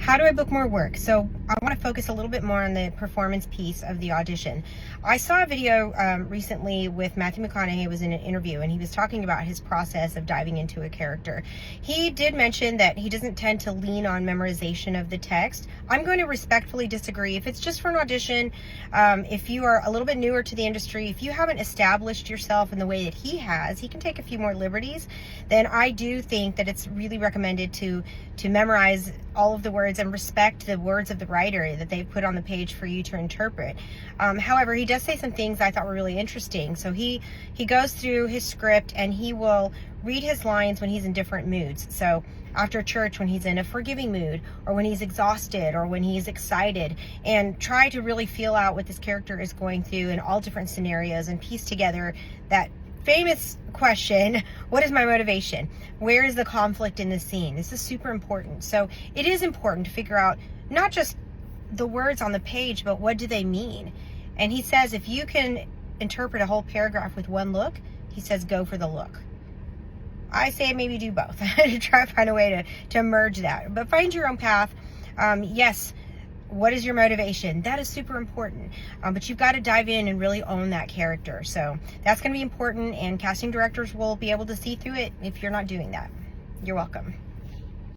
How do I book more work? So I want to focus a little bit more on the performance piece of the audition. I saw a video recently with Matthew McConaughey. Was in an interview, and he was talking about his process of diving into a character. He did mention that he doesn't tend to lean on memorization of the text. I'm going to respectfully disagree. If it's just for an audition, if you are a little bit newer to the industry, if you haven't established yourself in the way that he has, he can take a few more liberties. Then I do think that it's really recommended to memorize all of the words and respect the words of the writer that they've put on the page for you to interpret. However, he does say some things I thought were really interesting. So he goes through his script and he will read his lines when he's in different moods. So after church, when he's in a forgiving mood, or when he's exhausted, or when he's excited, and try to really feel out what this character is going through in all different scenarios and piece together that famous question, what is my motivation? Where is the conflict in the scene? This is super important. So it is important to figure out not just the words on the page, but what do they mean? And he says if you can interpret a whole paragraph with one look, he says go for the look. I say maybe do both to try to find a way to merge that. But find your own path. Yes, what is your motivation? That is super important. But you've got to dive in and really own that character. So that's going to be important, and casting directors will be able to see through it if you're not doing that. You're welcome.